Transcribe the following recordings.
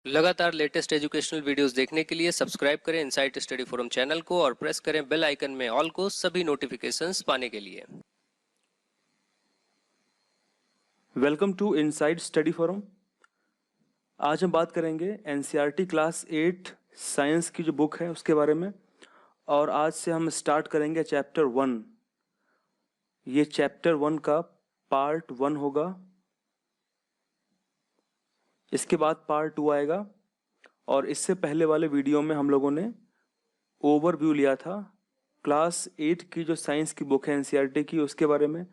लगातार latest educational videos देखने के लिए सब्सक्राइब करें इनसाइट स्टडी फोरम चैनल को और प्रेस करें बेल आइकन में ऑल को सभी नोटिफिकेशंस पाने के लिए। Welcome to inside study forum. आज हम बात करेंगे एनसीईआरटी क्लास 8 साइंस की जो बुक है उसके बारे में। और आज से हम स्टार्ट करेंगे चैप्टर 1। ये चैप्टर 1 का पार्ट 1 होगा। इसके बाद पार्ट 2 आएगा। और इससे पहले वाले वीडियो में हम लोगों ने ओवरव्यू लिया था क्लास 8 की जो साइंस की बुक है एनसीईआरटी की, उसके बारे में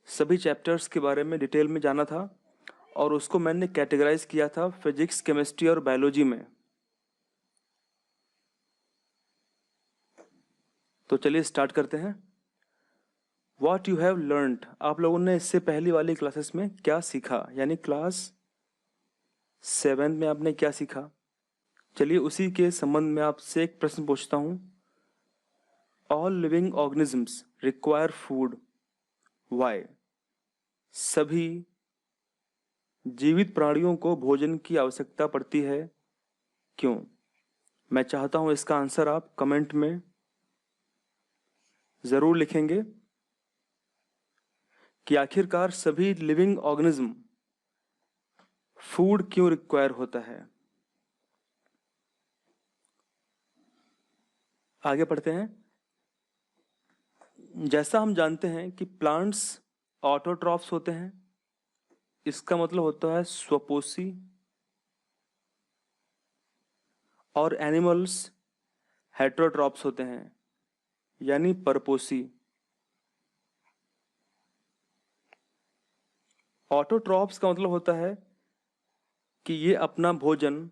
सभी चैप्टर्स के बारे में डिटेल में जाना था। और उसको मैंने कैटेगराइज किया था फिजिक्स, केमिस्ट्री और बायोलॉजी में। तो चलिए स्टार्ट करते हैं। What you have learned, आप लोगों ने इससे पहली वाली क्लासेस में क्या सीखा, यानी क्लास 7 में आपने क्या सीखा। चलिए उसी के संबंध में आपसे एक प्रश्न पूछता हूं। All living organisms require food, why? सभी जीवित प्राणियों को भोजन की आवश्यकता पड़ती है, क्यों? मैं चाहता हूं इसका आंसर आप कमेंट में जरूर लिखेंगे कि आखिरकार सभी लिविंग ऑर्गेनिज्म फूड क्यों रिक्वायर होता है। आगे पढ़ते हैं। जैसा हम जानते हैं कि प्लांट्स ऑटोट्रॉफ्स होते हैं, इसका मतलब होता है स्वपोषी, और एनिमल्स हेटेरोट्रॉप्स होते हैं यानी परपोषी। ऑटोट्रॉप्स का मतलब होता है कि ये अपना भोजन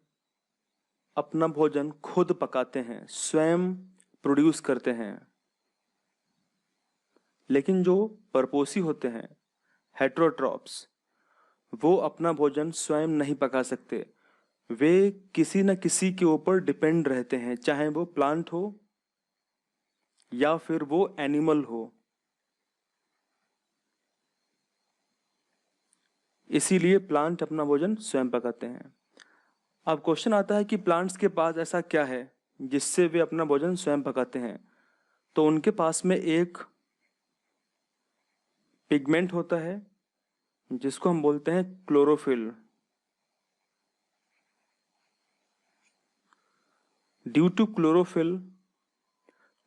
खुद पकाते हैं, स्वयं प्रोड्यूस करते हैं। लेकिन जो परपोषी होते हैं, हेटेरोट्रॉप्स, वो अपना भोजन स्वयं नहीं पका सकते। वे किसी न किसी के ऊपर डिपेंड रहते हैं, चाहे वो प्लांट हो या फिर वो एनिमल हो। इसीलिए प्लांट अपना भोजन स्वयं पकाते हैं। अब क्वेश्चन आता है कि प्लांट्स के पास ऐसा क्या है जिससे वे अपना भोजन स्वयं पकाते हैं। तो उनके पास में एक पिगमेंट होता है जिसको हम बोलते हैं क्लोरोफिल। ड्यू टू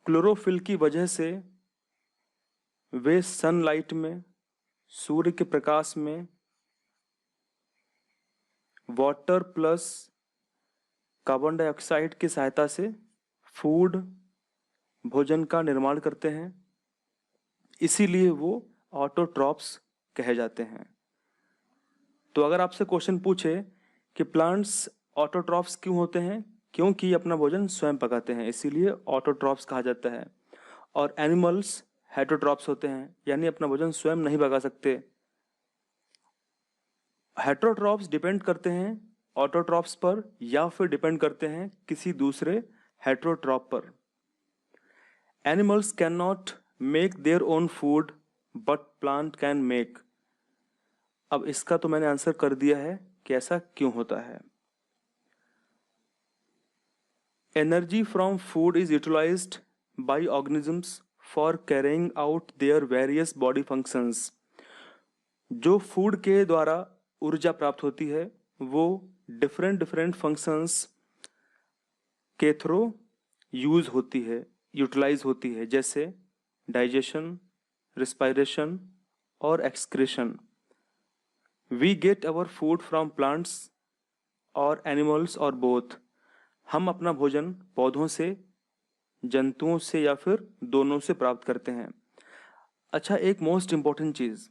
क्लोरोफिल की वजह से वे सनलाइट में, सूर्य के प्रकाश में, वाटर प्लस कार्बन डाइऑक्साइड की सहायता से फूड, भोजन का निर्माण करते हैं। इसीलिए वो ऑटोट्रॉप्स कहे जाते हैं। तो अगर आपसे क्वेश्चन पूछे कि प्लांट्स ऑटोट्रॉप्स क्यों होते हैं, क्योंकि अपना भोजन स्वयं पकाते हैं, इसीलिए ऑटोट्रॉप्स कहा जाता है। और एनिमल्स हेटेरोट्रॉप्स होते हैं, यानी अपना भोजन स्वयं नहीं पका सकते। हेटेरोट्रॉप्स डिपेंड करते हैं ऑटोट्रॉप्स पर या फिर डिपेंड करते हैं किसी दूसरे हेटेरोट्रॉप पर। Animals can not make their own food but plant can make. अब इसका तो मैंने आंसर कर दिया है कि ऐसा क्यों होता है। Energy from food is utilised by organisms for carrying out their various body functions. जो फूड के द्वारा ऊर्जा प्राप्त होती है वो डिफरेंट फंक्शंस के थ्रू यूज होती है, यूटिलाइज होती है, जैसे डाइजेशन, रिस्पायरेशन और excretion. We get our food from plants और एनिमल्स और बोथ। हम अपना भोजन पौधों से, जंतुओं से या फिर दोनों से प्राप्त करते हैं। अच्छा, एक मोस्ट इंपॉर्टेंट चीज,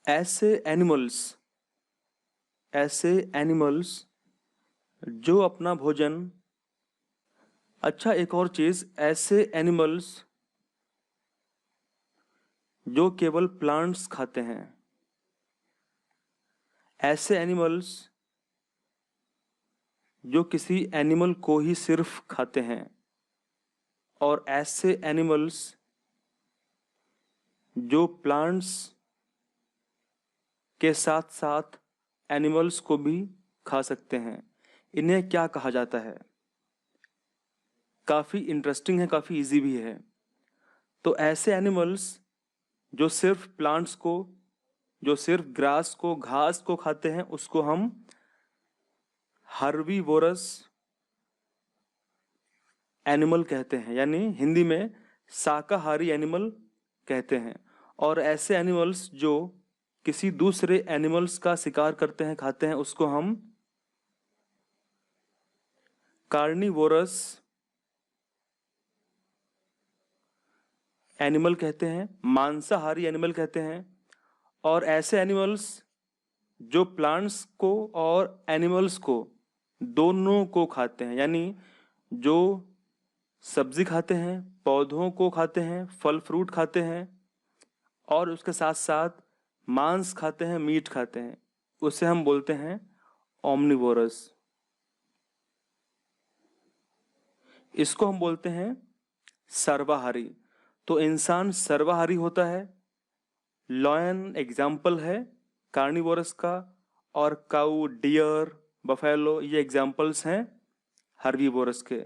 ऐसे एनिमल्स जो अपना भोजन, अच्छा एक और चीज, ऐसे एनिमल्स जो केवल प्लांट्स खाते हैं, ऐसे एनिमल्स जो किसी एनिमल को ही सिर्फ खाते हैं, और ऐसे एनिमल्स जो प्लांट्स के साथ साथ एनिमल्स को भी खा सकते हैं, इन्हें क्या कहा जाता है? काफ़ी इंटरेस्टिंग है, काफ़ी इजी भी है। तो ऐसे एनिमल्स जो सिर्फ प्लांट्स को, जो सिर्फ ग्रास को, घास को खाते हैं, उसको हम हर्बीवोरस एनिमल कहते हैं, यानी हिंदी में शाकाहारी एनिमल कहते हैं। और ऐसे एनिमल्स जो किसी दूसरे एनिमल्स का शिकार करते हैं, खाते हैं, उसको हम कार्निवोरस एनिमल कहते हैं, मांसाहारी एनिमल कहते हैं। और ऐसे एनिमल्स जो प्लांट्स को और एनिमल्स को दोनों को खाते हैं, यानी जो सब्जी खाते हैं, पौधों को खाते हैं, फल फ्रूट खाते हैं और उसके साथ साथ मांस खाते हैं, मीट खाते हैं, उसे हम बोलते हैं ओमनिवोरस। इसको हम बोलते हैं सर्वाहारी। तो इंसान सर्वाहारी होता है, लॉयन एग्जाम्पल है कार्निवोरस का, और काऊ, डियर, बफेलो ये एग्जाम्पल्स हैं हर्बीवोरस के।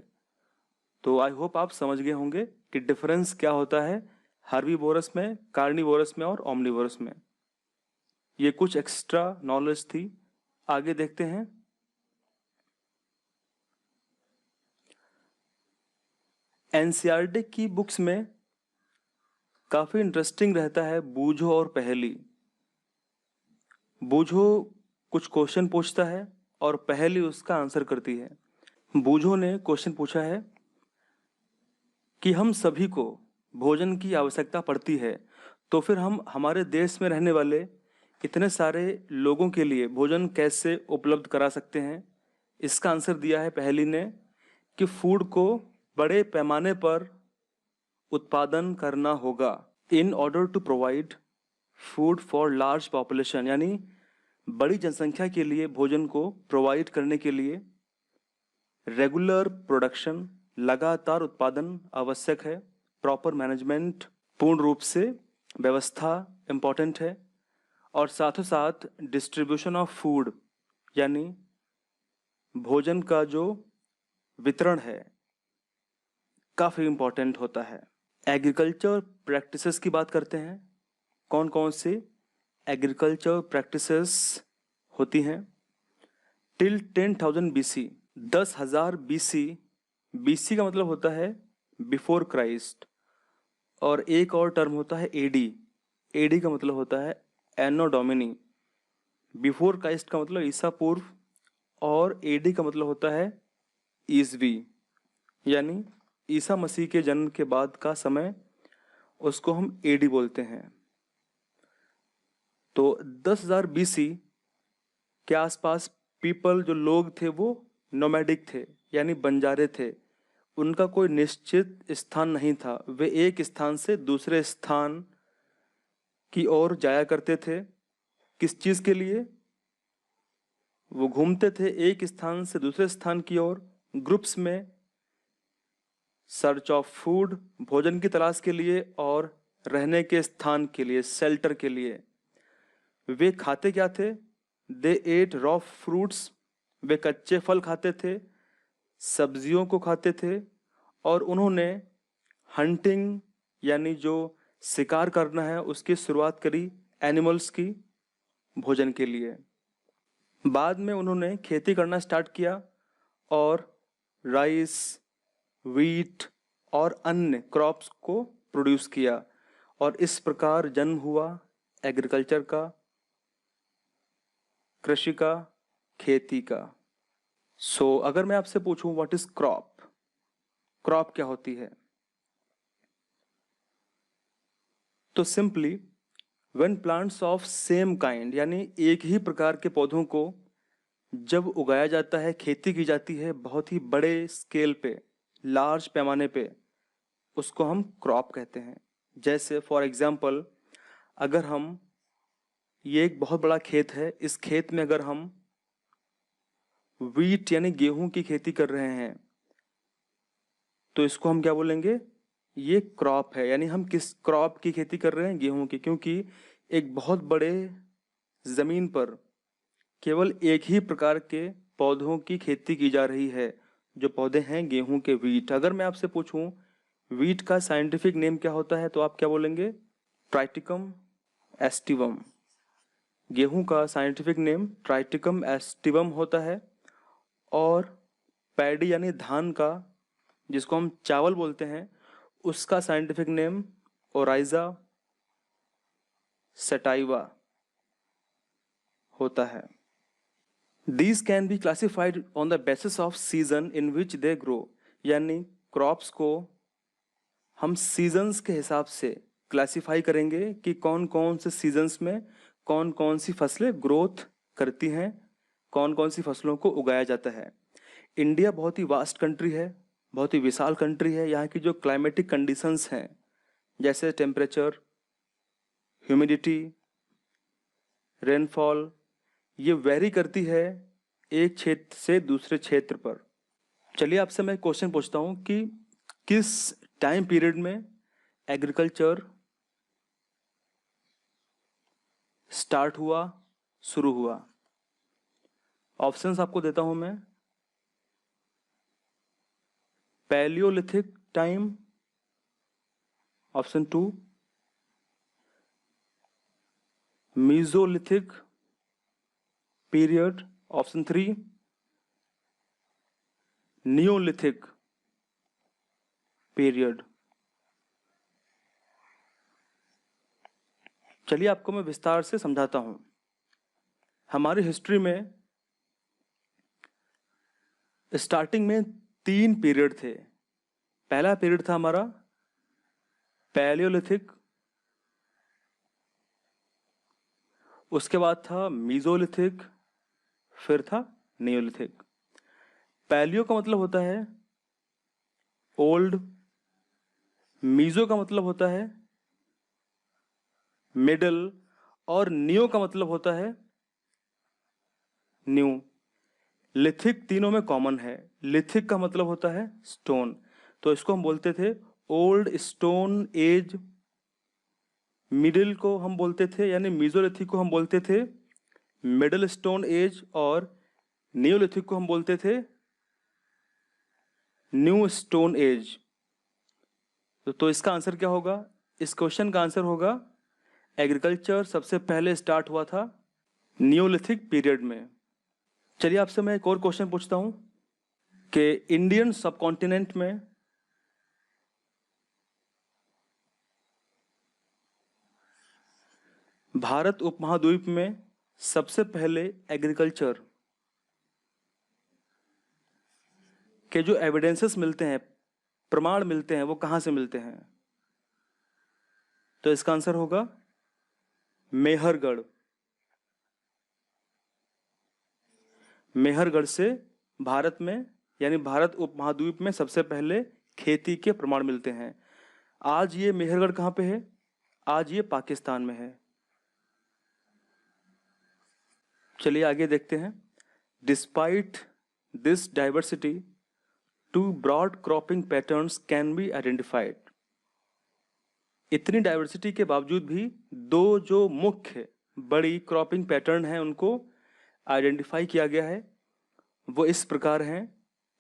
तो आई होप आप समझ गए होंगे कि डिफरेंस क्या होता है हर्बीवोरस में, कार्निवोरस में और ओमनिवोरस में। ये कुछ एक्स्ट्रा नॉलेज थी। आगे देखते हैं। एनसीईआरटी की बुक्स में काफी इंटरेस्टिंग रहता है बूझो और पहेली। बूझो कुछ क्वेश्चन पूछता है और पहेली उसका आंसर करती है। बूझो ने क्वेश्चन पूछा है कि हम सभी को भोजन की आवश्यकता पड़ती है, तो फिर हम हमारे देश में रहने वाले इतने सारे लोगों के लिए भोजन कैसे उपलब्ध करा सकते हैं? इसका आंसर दिया है पहेली ने कि फूड को बड़े पैमाने पर उत्पादन करना होगा in order to provide food for large population, यानी बड़ी जनसंख्या के लिए भोजन को प्रोवाइड करने के लिए रेगुलर प्रोडक्शन, लगातार उत्पादन आवश्यक है। प्रॉपर मैनेजमेंट, पूर्ण रूप से व्यवस्था इम्पॉर्टेंट है। और साथों साथ डिस्ट्रीब्यूशन ऑफ फूड, यानी भोजन का जो वितरण है, काफ़ी इम्पॉर्टेंट होता है। एग्रीकल्चर प्रैक्टिसेस की बात करते हैं। कौन कौन सी एग्रीकल्चर प्रैक्टिसेस होती हैं? टिल 10,000 BC, 10,000 BC, BC का मतलब होता है बिफोर क्राइस्ट, और एक और टर्म होता है एडी। एडी का मतलब होता है एनो डोमिनी। बिफोर क्राइस्ट का मतलब ईसा पूर्व, और एडी का मतलब होता है ईसवी, यानी ईसा मसीह के जन्म के बाद का समय, उसको हम एडी बोलते हैं। तो 10,000 BC के आसपास पीपल, जो लोग थे, वो नोमैडिक थे, यानी बंजारे थे। उनका कोई निश्चित स्थान नहीं था, वे एक स्थान से दूसरे स्थान की ओर जाया करते थे। किस चीज़ के लिए? वो घूमते थे एक स्थान से दूसरे स्थान की ओर, ग्रुप्स में, सर्च ऑफ फूड, भोजन की तलाश के लिए, और रहने के स्थान के लिए, शेल्टर के लिए। वे खाते क्या थे? दे एट रॉ फ्रूट्स, वे कच्चे फल खाते थे, सब्जियों को खाते थे, और उन्होंने हंटिंग, यानी जो शिकार करना है, उसकी शुरुआत करी एनिमल्स की भोजन के लिए। बाद में उन्होंने खेती करना स्टार्ट किया और राइस, व्हीट और अन्य क्रॉप्स को प्रोड्यूस किया, और इस प्रकार जन्म हुआ एग्रीकल्चर का, कृषि का, खेती का। सो अगर मैं आपसे पूछूं व्हाट इज क्रॉप, क्रॉप क्या होती है? तो simply when plants of same kind, यानी एक ही प्रकार के पौधों को जब उगाया जाता है, खेती की जाती है बहुत ही बड़े स्केल पे, लार्ज पैमाने पे, उसको हम क्रॉप कहते हैं। जैसे फॉर एग्जाम्पल, अगर हम, ये एक बहुत बड़ा खेत है, इस खेत में अगर हम व्हीट यानी गेहूं की खेती कर रहे हैं, तो इसको हम क्या बोलेंगे? ये क्रॉप है। यानी हम किस क्रॉप की खेती कर रहे हैं? गेहूं की, क्योंकि एक बहुत बड़े जमीन पर केवल एक ही प्रकार के पौधों की खेती की जा रही है, जो पौधे हैं गेहूं के, वीट। अगर मैं आपसे पूछूं वीट का साइंटिफिक नेम क्या होता है, तो आप क्या बोलेंगे? Triticum aestivum. गेहूं का साइंटिफिक नेम ट्राइटिकम एस्टिवम होता है। और पैडी यानी धान का, जिसको हम चावल बोलते हैं, उसका साइंटिफिक नेम ओराइजा सेटाइवा होता है। These can be classified on the basis of season in which they grow। यानी क्रॉप्स को हम सीजन्स के हिसाब से क्लासिफाई करेंगे कि कौन कौन से सीजन्स में कौन कौन सी फसलें ग्रोथ करती हैं, कौन कौन सी फसलों को उगाया जाता है। इंडिया बहुत ही वास्ट कंट्री है, बहुत ही विशाल कंट्री है। यहाँ की जो क्लाइमेटिक कंडीशंस हैं, जैसे टेम्परेचर, ह्यूमिडिटी, रेनफॉल, ये वेरी करती है एक क्षेत्र से दूसरे क्षेत्र पर। चलिए आपसे मैं क्वेश्चन पूछता हूँ कि किस टाइम पीरियड में एग्रीकल्चर स्टार्ट हुआ, शुरू हुआ? ऑप्शंस आपको देता हूं मैं। Palaeolithic time, option 2। Mesolithic period, option 3। Neolithic period. चलिए आपको मैं विस्तार से समझाता हूं। हमारी हिस्ट्री में स्टार्टिंग में 3 पीरियड थे। पहला पीरियड था हमारा पैलियोलिथिक, उसके बाद था मीजोलिथिक, फिर था नियोलिथिक। पैलियो का मतलब होता है ओल्ड, मीजो का मतलब होता है मिडल, और नियो का मतलब होता है न्यू। लिथिक तीनों में कॉमन है। लिथिक का मतलब होता है स्टोन, तो इसको हम बोलते थे ओल्ड स्टोन एज। मिडिल को हम बोलते थे, यानी मीजोलिथिक को हम बोलते थे मिडिल स्टोन एज, और नियोलिथिक को हम बोलते थे न्यू स्टोन एज। तो इसका आंसर क्या होगा? इस क्वेश्चन का आंसर होगा एग्रीकल्चर सबसे पहले स्टार्ट हुआ था नियोलिथिक पीरियड में। चलिए आपसे मैं एक और क्वेश्चन पूछता हूं कि इंडियन सबकॉन्टिनेंट में भारत उपमहाद्वीप में सबसे पहले एग्रीकल्चर के जो एविडेंसेस मिलते हैं, प्रमाण मिलते हैं, वो कहां से मिलते हैं? तो इसका आंसर होगा मेहरगढ़। मेहरगढ़ से भारत में, यानी भारत उपमहाद्वीप में सबसे पहले खेती के प्रमाण मिलते हैं। आज ये मेहरगढ़ कहाँ पे है? आज ये पाकिस्तान में है। चलिए आगे देखते हैं। Despite this diversity, 2 broad cropping patterns can be identified. इतनी डाइवर्सिटी के बावजूद भी 2 जो मुख्य बड़ी क्रॉपिंग पैटर्न हैं, उनको आइडेंटिफाई किया गया है। वो इस प्रकार हैं।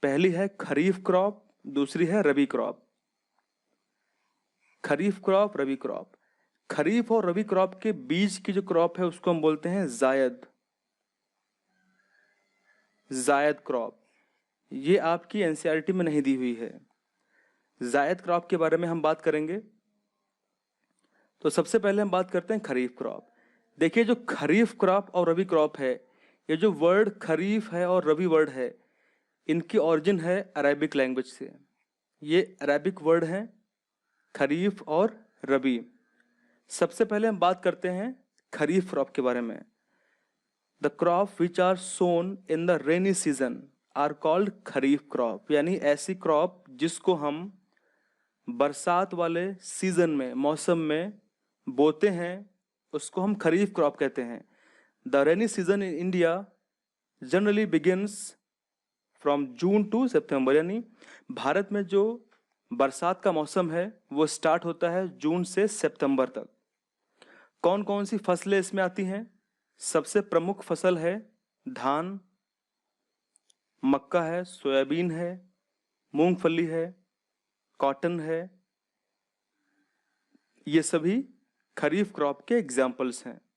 पहली है खरीफ क्रॉप, दूसरी है रबी क्रॉप। खरीफ क्रॉप, रबी क्रॉप। खरीफ और रबी क्रॉप के बीच की जो क्रॉप है उसको हम बोलते हैं जायद, जायद क्रॉप। ये आपकी एनसीईआरटी में नहीं दी हुई है। जायद क्रॉप के बारे में हम बात करेंगे। तो सबसे पहले हम बात करते हैं खरीफ क्रॉप। देखिए, जो खरीफ क्रॉप और रबी क्रॉप है, ये जो वर्ड खरीफ है और रबी वर्ड है, इनकी ओरिजिन है अरेबिक लैंग्वेज से। ये अरेबिक वर्ड हैं, खरीफ और रबी। सबसे पहले हम बात करते हैं खरीफ क्रॉप के बारे में। The crop which are sown in the rainy season are called kharif crop. यानी ऐसी क्रॉप जिसको हम बरसात वाले सीजन में, मौसम में बोते हैं, उसको हम खरीफ क्रॉप कहते हैं। The rainy season in India generally begins from June to September. यानी भारत में जो बरसात का मौसम है वो स्टार्ट होता है जून से सितंबर तक। कौन कौन सी फसलें इसमें आती हैं? सबसे प्रमुख फसल है धान, मक्का है, सोयाबीन है, मूंगफली है, कॉटन है। ये सभी खरीफ क्रॉप के एग्जाम्पल्स हैं।